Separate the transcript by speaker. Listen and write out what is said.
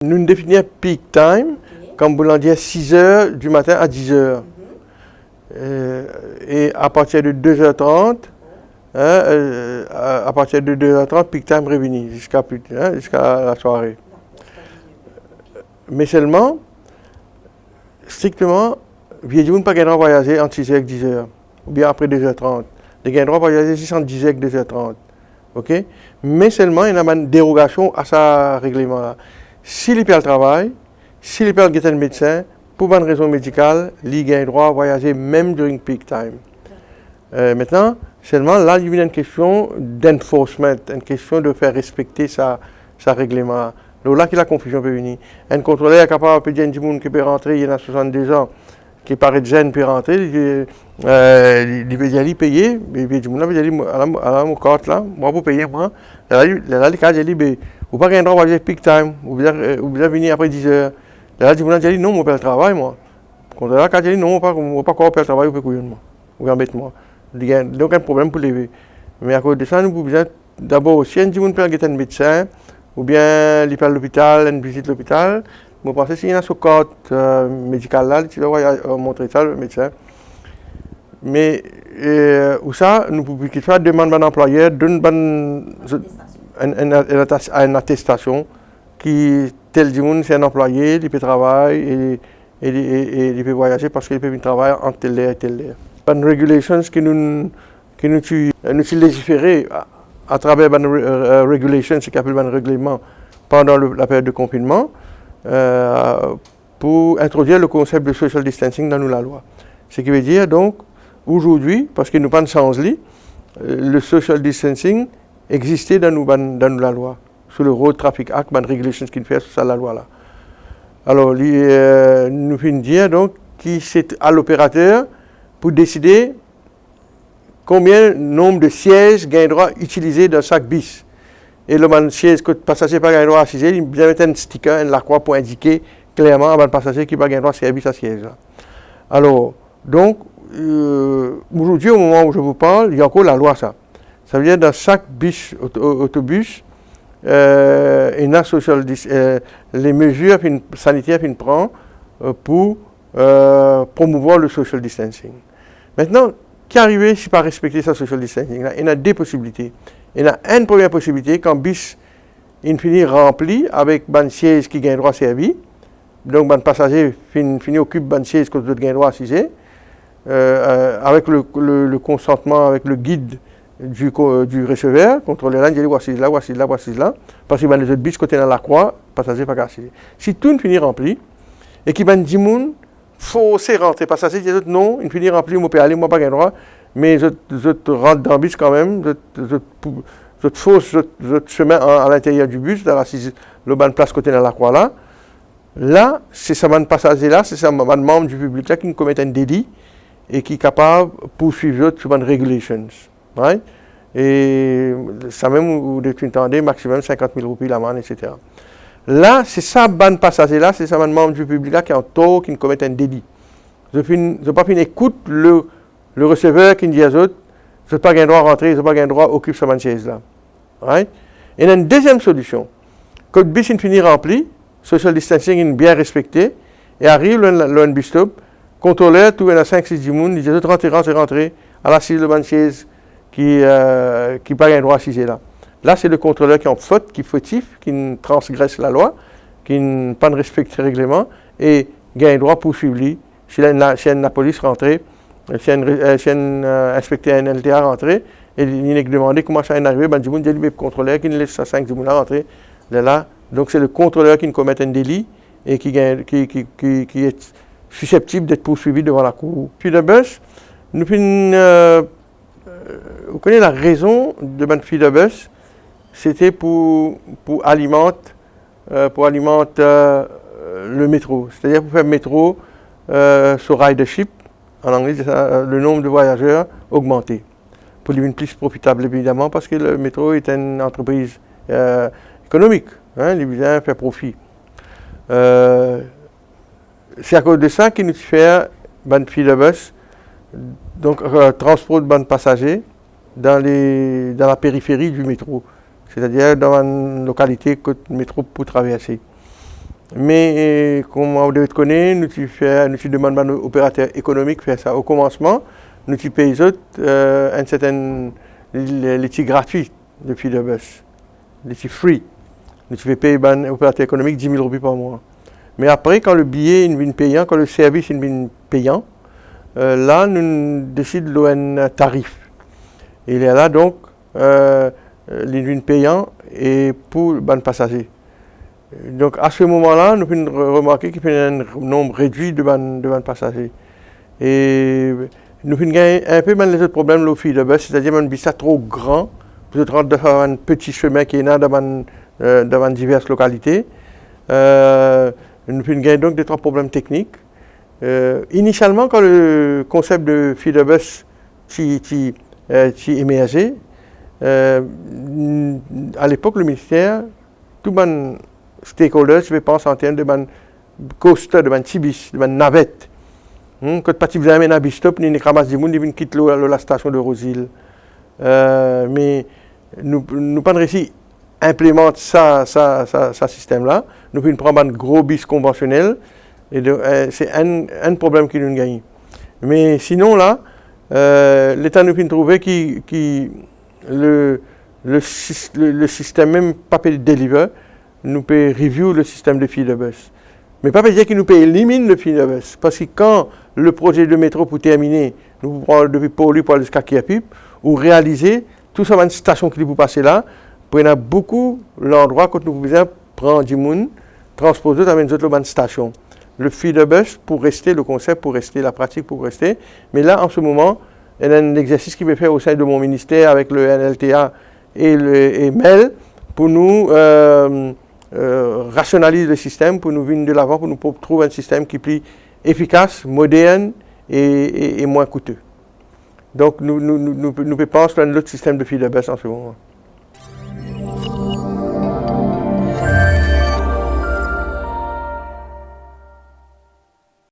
Speaker 1: Nous définissons peak time, comme vous l'avez dit, 6 heures du matin à 10 heures. Et à partir de 2h30, à partir de 2h30, peak time revenu jusqu'à la soirée. Mais seulement, strictement, il n'y a pas de droit de voyager entre 6h et 10h, ou bien après 2h30. Il y a le droit de voyager juste entre 10h et 2h30. OK? Mais seulement, il y a une dérogation à ce règlement-là. Si il le travail, si il peut un médecin, pour une raison médicale, il a le droit de voyager même durant peak time. Maintenant, seulement là, il y a une question d'enforcement, une question de faire respecter ce règlement. Donc là, la confusion peut venir. Un contrôleur est capable de dire à un monde qui peut rentrer, il a 62 ans, qui paraît jeune peut rentrer, il peut y payer, il peut dire à la carte là, moi pour payer moi, là, il cas dit, vous n'avez pas le droit de voyager peak time, vous devez venir après 10 heures. Là, il dit non, moi je le travail moi. Quand il dit non, je ne peux pas faire le travail, vous pouvez moi, vous embêtez moi. Il n'y a aucun problème pour lever. Mais à cause de ça, nous pouvons d'abord, si un peut être un médecin, ou bien il peut à l'hôpital, une visite à l'hôpital, vous pensez qu'il y a une carte médicale là, tu dois montrer ça au médecin. Mais où ça, nous pouvons faire demander à l'employeur d'une attestation qui, tel du monde, c'est un employé, il peut travailler et il peut voyager parce qu'il peut travailler entre telle heure et telle heure. Une régulation qui nous légiférer à travers une régulation, ce qu'on appelle un règlement pendant la période de confinement, pour introduire le concept de social distancing dans la loi. Ce qui veut dire donc, aujourd'hui, parce qu'il n'y a pas de sens, le social distancing existait dans la loi, sur le Road Traffic Act, une régulation qui fait sur la loi là. Alors, nous finissons dire donc que c'est à l'opérateur pour décider combien nombre de sièges gagne droit utiliser dans chaque bus. Et le siège que le passager pas gagne droit à siéger, il vient mettre un sticker, une croix pour indiquer clairement à un passager qui pas gagne droit à servir à siège là. Alors, donc, aujourd'hui, au moment où je vous parle, il y a encore la loi ça. Ça veut dire dans chaque bus, autobus, il y a les mesures sanitaires qu'on prend pour promouvoir le social distancing. Maintenant, qui arrive si pas respecter ce social distancing là, il y a deux possibilités. Il y a une première possibilité quand bus il finit rempli avec un siège qui gagne droit à servir. Donc un passager finit occupe un siège que gagne droit à siéger. Avec le consentement avec le guide du receveur, contrôleur là, il dit voici là, parce qu'il y a les autres bus côté dans la croix, passager pas cassé. Si tout finit rempli et qu'il y a 10 personnes forcé rentrer passager, dit non, il finit rempli, moi peux aller, moi pas gain droit, mais je rentre dans le bus quand même, je force je chemin à l'intérieur du bus, dans le ban place côté dans la croix là. Là, c'est ça man passager là, c'est ça man membre du public là qui commet un délit et qui est capable de poursuivre sur une regulations. Right? Et ça même, vous entendez, maximum 50 000 roupies l'amende, etc. Là, c'est ça, ban passager là, c'est ça, un membre du public là qui est en tort, qui commet un délit. Je n'ai pas fini écoute le receveur qui dit à eux, je n'ai pas le droit à rentrer, je n'ai pas le droit à occuper cette chaise là. Right? Et il y a une deuxième solution. Quand le bus finit rempli, social distancing est bien respecté, et arrive le bus stop, contrôleur, tout il y a 5-6 personnes, il dit rentrer, à la chaise de la chaise qui n'a pas le droit à siéger là. Là, c'est le contrôleur qui est en faute, qui est fautif, qui transgresse la loi, qui n'a pas respecté le règlement et qui a le droit de poursuivre lui. Si la police rentrée, si un inspecteur un LTA rentré, et il est demandé comment ça est arrivé, ben, du monde dit le contrôleur qui ne laisse 5 du monde rentrer. Là, donc c'est le contrôleur qui commet un délit et qui est susceptible d'être poursuivi devant la cour. Puis de bus, nous vous connaissez la raison de ma fille de bus, c'était pour alimenter le métro, c'est-à-dire pour faire le métro sur ridership, en anglais, le nombre de voyageurs augmenté, pour devenir plus profitable évidemment, parce que le métro est une entreprise économique, hein, il vient faire profit. C'est à cause de ça qu'il nous fait une file de bus, donc transport de bandes passagers dans la périphérie du métro, c'est-à-dire dans une localité que le métro peut traverser. Mais comme on devait connaître, nous demandons à nos opérateurs économiques de faire ça. Au commencement, nous payons un certain les petits gratuits de fil de bus, les petits free. Nous devons payer un opérateur économique 10 000 roupies par mois. Mais après, quand le billet est payant, quand le service est payant, là, nous décidons d'un tarif. Et il y a là donc l'une payant et pour les passagers. Donc à ce moment-là, nous pouvons remarquer qu'il y a un nombre réduit de passagers. Et nous pouvons gagner un peu les autres problèmes au fil de bus, c'est-à-dire un bus trop grand, pour se rendre dans un petit chemin qui est là dans diverses localités. Nous pouvons gagner donc des trois problèmes techniques. Initialement, quand le concept de fil de bus émergé, à l'époque, le ministère, tout les stakeholders, je pense en termes de coaster, de tibis, de navette. Quand vous avez un bistop, ni ramasse du monde, ils quittent la station de Rosil. Mais nous pas réussi à implémenter ce système-là. Nous pouvons prendre un gros bis conventionnel. Et c'est un problème qui nous gagne. Mais sinon, là, l'État nous peut trouver que le système même pas peut deliver, nous peut review le système de fil de bus. Mais pas dire qu'il nous peut éliminer le fil de bus. Parce que quand le projet de métro pour terminer, nous prenons depuis Poli pour aller jusqu'à Kiapip, ou réaliser tout ça, une station qui peut passer là, pour y avoir beaucoup l'endroit quand nous pouvons prendre du monde, transposer dans une autre station. Le fil de bus pour rester, le concept pour rester, la pratique pour rester. Mais là, en ce moment, il y a un exercice qui va faire au sein de mon ministère avec le NLTA et MEL pour nous rationaliser le système, pour nous venir de l'avant, pour nous trouver un système qui est plus efficace, moderne et moins coûteux. Donc, nous pensons à un autre système de fil de bus en ce moment.